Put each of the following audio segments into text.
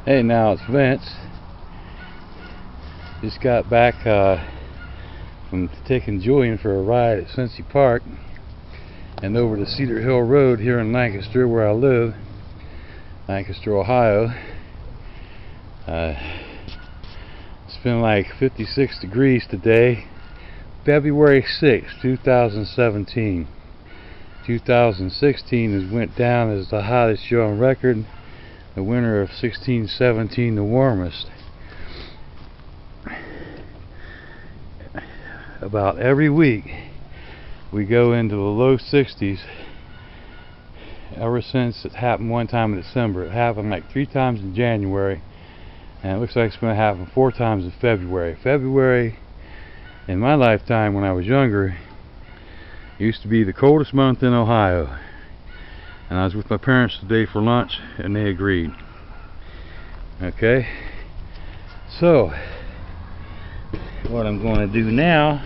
Hey, now it's Vince. Just got back from taking Julian for a ride at Cincy Park and over to Cedar Hill Road here in Lancaster, where I live, Lancaster, Ohio. It's been like 56 degrees today, February 6, 2017. 2016 has went down as the hottest year on record. The winter of 16-17 the warmest. About every week we go into the low 60s. Ever since it happened one time in December, it happened like 3 times in January, and it looks like it's going to happen 4 times in February. February in my lifetime when I was younger used to be the coldest month in Ohio. And I was with my parents today for lunch and they agreed. Okay, so what I'm going to do now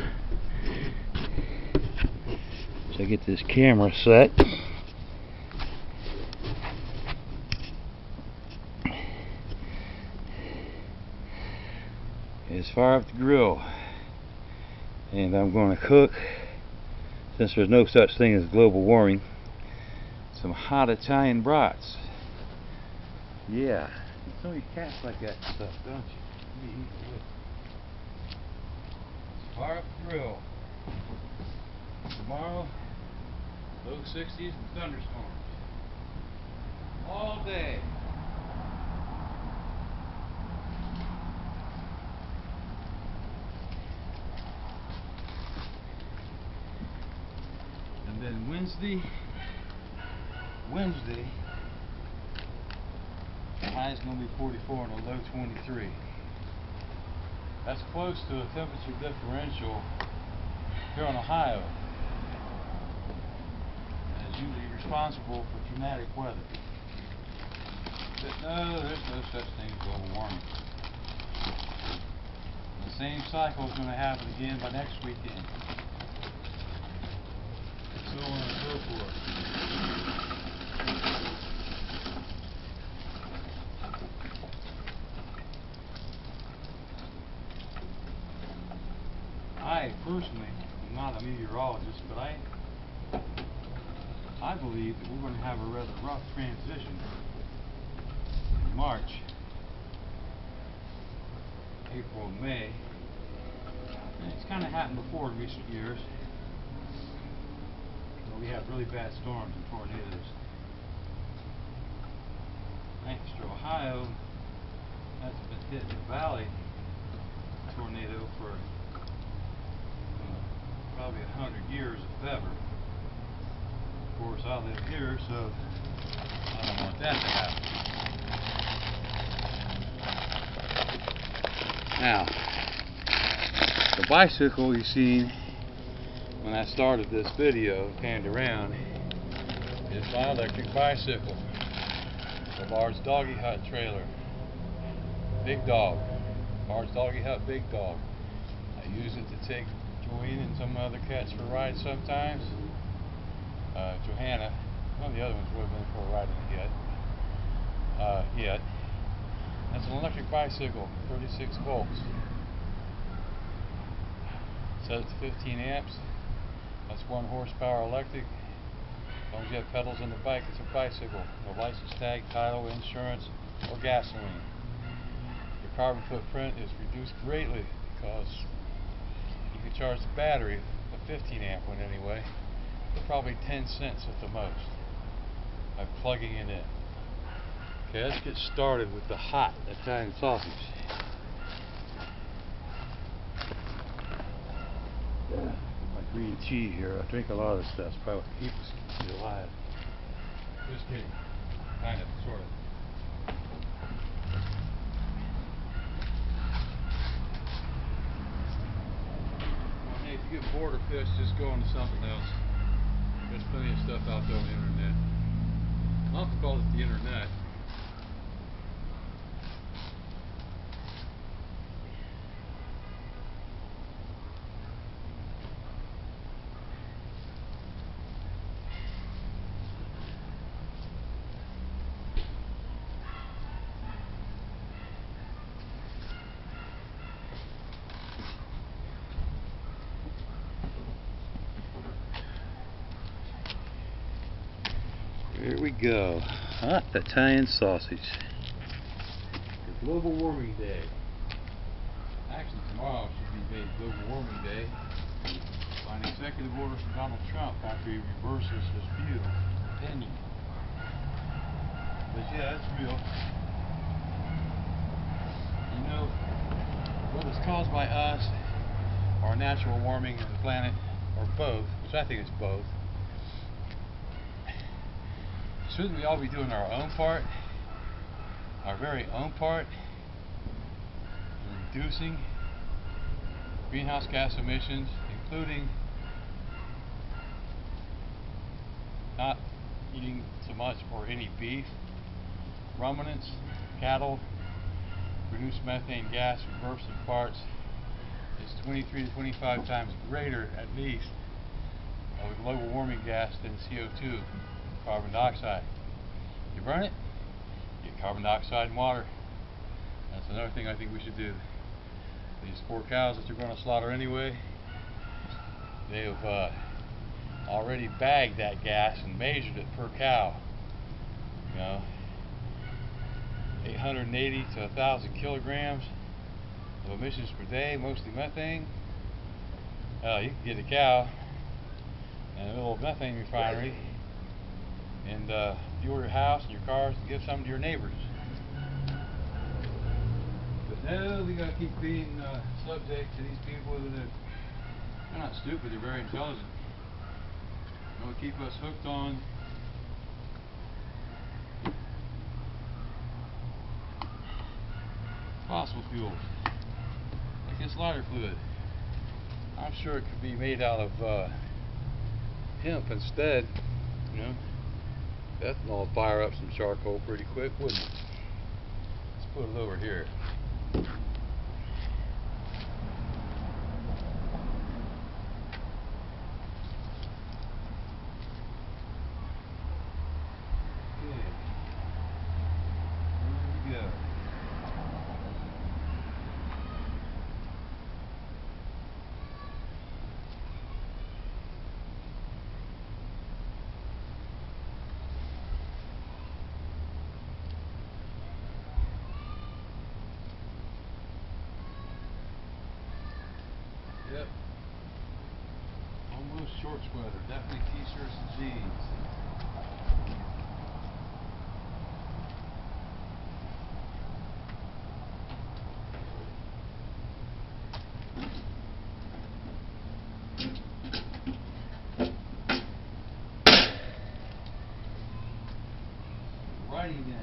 is I get this camera set. Is fire up the grill, and I'm going to cook, since there's no such thing as global warming, some hot Italian brats. Yeah, some of you cats like that stuff, don't you? Let's fire up the grill. Tomorrow, low 60s and thunderstorms all day. And then Wednesday, the high is going to be 44 and a low 23. That's close to a temperature differential here in Ohio. And it's usually responsible for dramatic weather. But no, there's no such thing as global warming. The same cycle is going to happen again by next weekend. So on and so forth. I personally am not a meteorologist, but I believe that we're going to have a rather rough transition in March, April, and May. And it's kind of happened before in recent years. We have really bad storms and tornadoes. Lancaster, Ohio hasn't been hit in the valley tornado for probably 100 years if ever. Of course, I live here, so I don't want that to happen. Now, the bicycle you seen when I started this video, panned around, is my electric bicycle. The large doggy hut trailer. Big dog. Large doggy hut, big dog. I use it to take Julian and some other cats for rides sometimes. Johanna, one of the other ones really been for a ride yet. That's an electric bicycle, 36 volts. Set it to 15 amps. That's 1 horsepower electric. As long as you have pedals on the bike, it's a bicycle. No license tag, title, insurance, or gasoline. Your carbon footprint is reduced greatly because you can charge the battery, a 15 amp one anyway, for probably 10 cents at the most by plugging it in. Okay, let's get started with the hot Italian sausage. My green tea here. I drink a lot of this stuff. It's probably what keeps us alive. Just kidding. Kind of, sort of. Well, hey, if you get bored or pissed, just go on to something else. There's plenty of stuff out there on the internet. I don't have to call it the internet. we go. Hot Italian sausage. It's Global Warming Day. Actually, tomorrow should be made Global Warming Day by an executive order from Donald Trump after he reverses his view opinion. But yeah, that's real. You know, whether it's caused by us or natural warming of the planet, or both, which I think is both, shouldn't we all be doing our own part, our very own part, in reducing greenhouse gas emissions, including not eating so much or any beef? Ruminants, cattle produce methane gas from bursting parts is 23 to 25 times greater, at least, of a global warming gas than CO2, carbon dioxide. You burn it, you get carbon dioxide and water. That's another thing I think we should do. These poor cows that you're going to slaughter anyway, they've already bagged that gas and measured it per cow. You know, 880 to 1,000 kilograms of emissions per day, mostly methane. You can get a cow and a little methane refinery and fuel your house and your cars and give some to your neighbors. But no, we gotta keep being subject to these people that they're not stupid, they're very intelligent. They'll keep us hooked on fossil fuels, like this lighter fluid. I'm sure it could be made out of hemp instead. You know, ethanol would fire up some charcoal pretty quick, wouldn't it? Let's put it over here. Yep. Almost shorts weather. Definitely t-shirts and jeans. Righty then.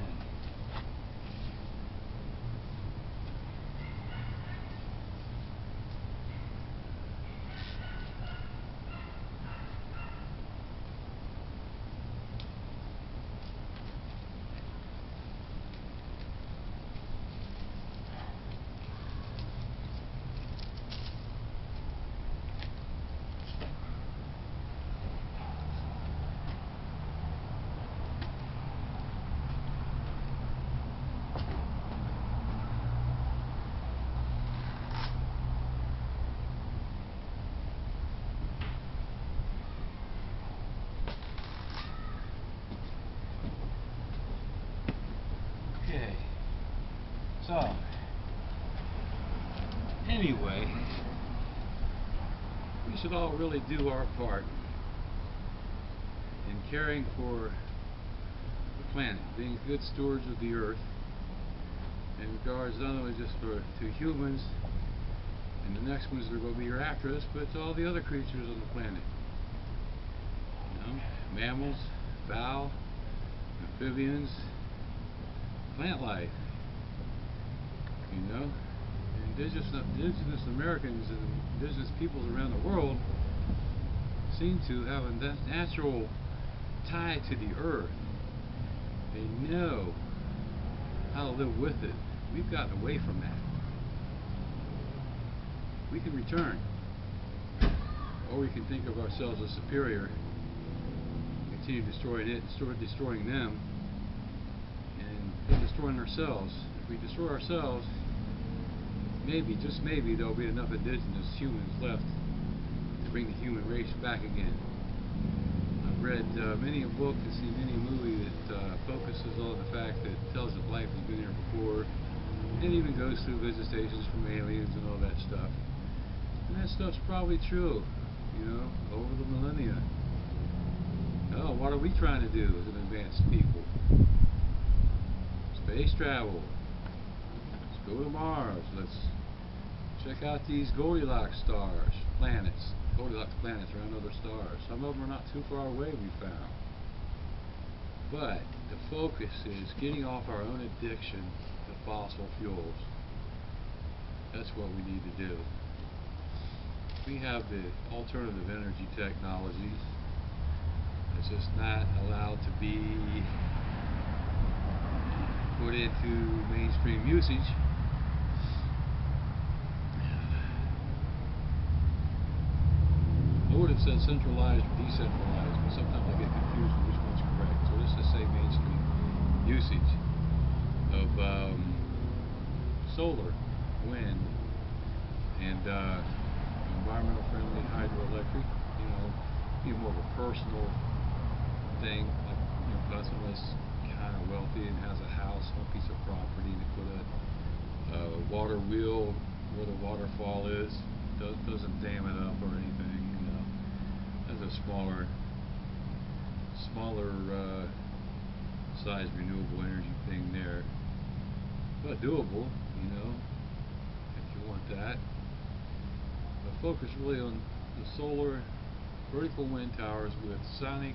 Okay, so anyway, we should all really do our part in caring for the planet, being good stewards of the earth in regards not only just to humans and the next ones that are going to be here after us, but to all the other creatures on the planet. You know, mammals, fowl, amphibians, plant life. You know, indigenous Americans and indigenous peoples around the world seem to have a natural tie to the earth. They know how to live with it. We've gotten away from that. We can return, or we can think of ourselves as superior, continue destroying them, and then destroying ourselves. If we destroy ourselves, maybe, just maybe, there'll be enough indigenous humans left to bring the human race back again. I'm read many a book and seen many a movie that focuses on the fact that tells that life has been here before. It even goes through visitations from aliens and all that stuff. And that stuff's probably true, you know, over the millennia. Oh, what are we trying to do as an advanced people? Space travel. Let's go to Mars. Let's check out these Goldilocks stars, planets. Goldilocks planets around other stars. Some of them are not too far away, we found. But the focus is getting off our own addiction to fossil fuels. That's what we need to do. We have the alternative energy technologies. It's just not allowed to be put into mainstream usage. I would have said centralized or decentralized, but sometimes I get confused with which one's correct. So let's just say mainstream usage of solar, wind, and environmental friendly hydroelectric. You know, be more of a personal thing, like, you know, person was kind of wealthy and has a house on a piece of property, and they put a water wheel where the waterfall is, doesn't dam it up or anything, you know. That's a smaller size renewable energy thing there, but doable, you know, if you want that. But focus really on the solar vertical wind towers with sonic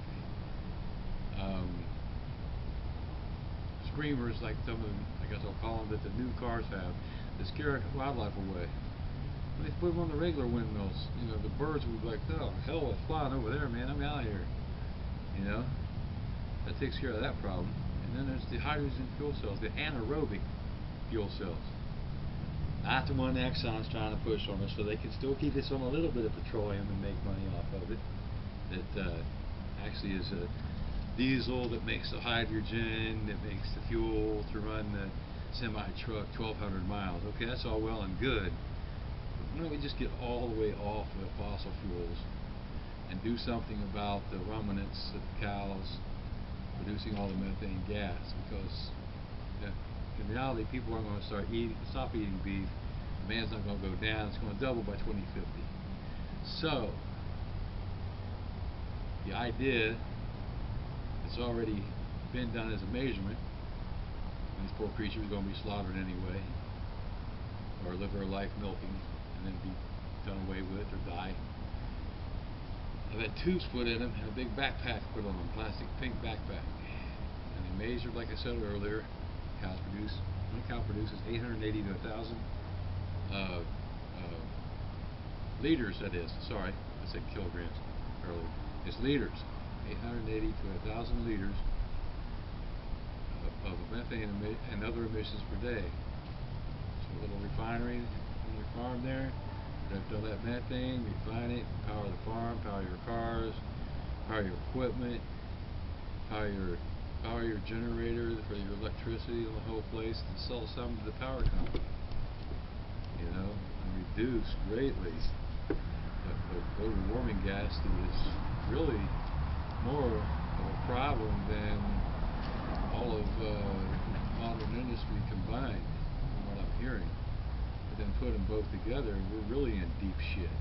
screamers, like some of them, I guess I'll call them, that the new cars have, to scare wildlife away. When they put them on the regular windmills, you know, the birds would be like, oh, hell with flying over there, man, I'm out of here. You know, that takes care of that problem. And then there's the hydrogen fuel cells, the anaerobic fuel cells. Not the one Exxon's trying to push on us, so they can still keep us on a little bit of petroleum and make money off of it. That actually is a diesel that makes the hydrogen, that makes the fuel to run the semi-truck 1,200 miles. Okay, that's all well and good. But why don't we just get all the way off of the fossil fuels and do something about the ruminants, the cows, producing all the methane gas? Because in reality, people aren't going to stop eating beef. Demand's not going to go down. It's going to double by 2050. So, the idea that's already been done as a measurement, these poor creatures are going to be slaughtered anyway, or live their life milking and then be done away with or die. I've had tubes put in them and a big backpack put on them, plastic pink backpack. And they measured, like I said earlier, one cow produces 880 to 1,000 liters, that is, sorry, I said kilograms earlier. It's liters, 880 to 1,000 liters of methane and other emissions per day. So a little refinery on your farm there, collect all that methane, refine it, power the farm, power your cars, power your equipment, power your generator for your electricity on the whole place, and sell some to the power company. You know, and reduce greatly. But global warming gas is really more of a problem than all of modern industry combined, from what I'm hearing. But then put them both together, we're really in deep shit.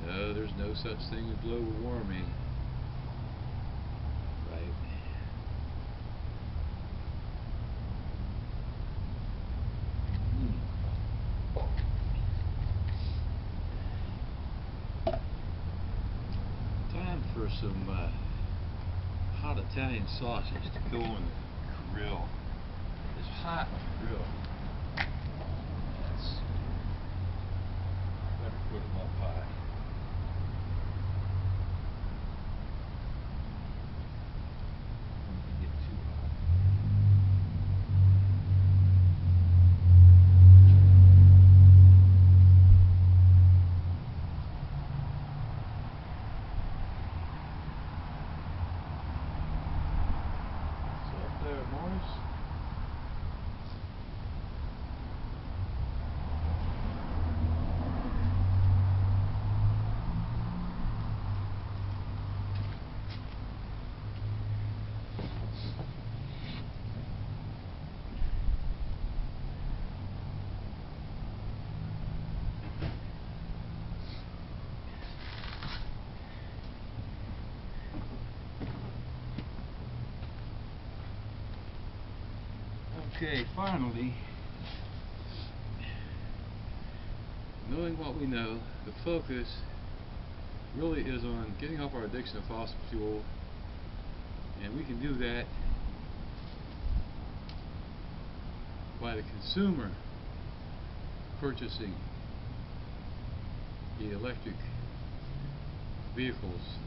But no, there's no such thing as global warming. Right? Time for some hot Italian sausage to go on the grill. It's hot on the grill. Yes. Better put them up high. Don't get too hot. So up there, Morris. Okay, finally, knowing what we know, the focus really is on getting off our addiction of fossil fuel, and we can do that by the consumer purchasing the electric vehicles,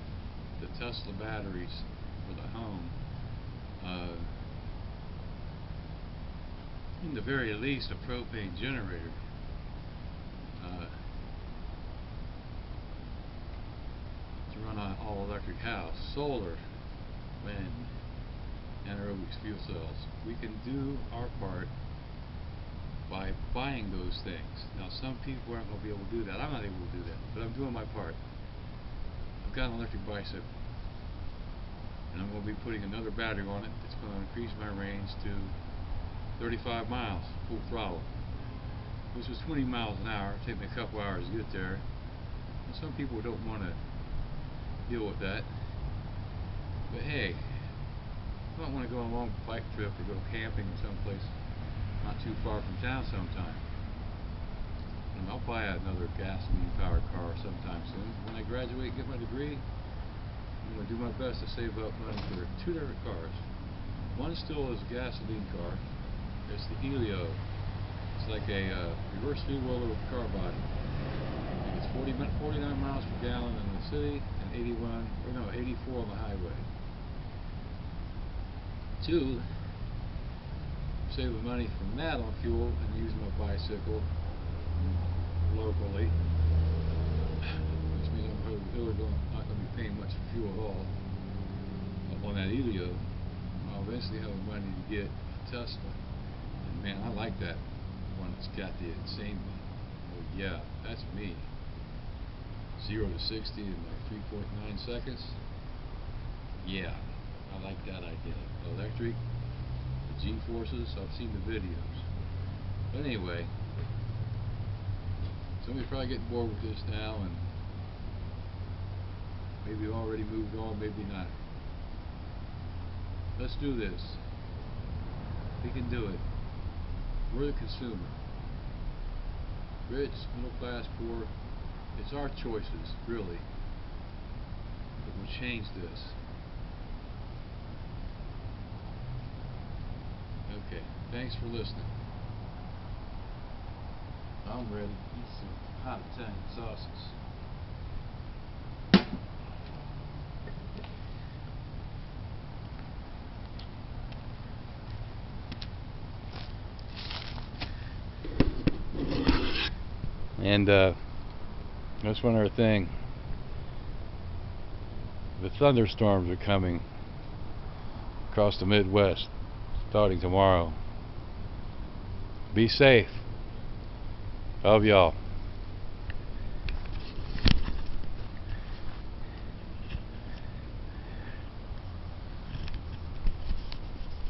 the Tesla batteries for the home, in the very least a propane generator, to run an all-electric house, solar, wind, anaerobic fuel cells. We can do our part by buying those things. Now some people aren't going to be able to do that. I'm not able to do that, but I'm doing my part. I've got an electric bicycle, and I'm going to be putting another battery on it. It's going to increase my range to 35 miles, full throttle, which is 20 miles an hour. It'll take me a couple hours to get there. And some people don't want to deal with that. But hey, I don't want to go on a long bike trip or go camping someplace not too far from town sometime. And I'll buy another gasoline-powered car sometime soon. When I graduate and get my degree, I'm going to do my best to save up money for 2 different cars. One still is a gasoline car. It's the Helio. It's like a reverse three-wheeler with a car body. And it's 49 miles per gallon in the city and 84 on the highway. 2, saving money from that on fuel and using my bicycle locally, which means I'm really not going to be paying much for fuel at all on that Helio. I'll eventually have the money to get a Tesla. And man, I like that one that's got the insane one. Oh yeah, that's me. 0 to 60 in like 3.9 seconds. Yeah, I like that idea. Electric, the G-forces, I've seen the videos. But anyway, somebody's probably getting bored with this now, and maybe already moved on, maybe not. Let's do this. We can do it. We're the consumer. Rich, middle class, poor. It's our choices, really, that will change this. Okay, thanks for listening. I'm ready to eat some hot Italian sauces. And that's one other thing. The thunderstorms are coming across the Midwest starting tomorrow. Be safe. Love y'all.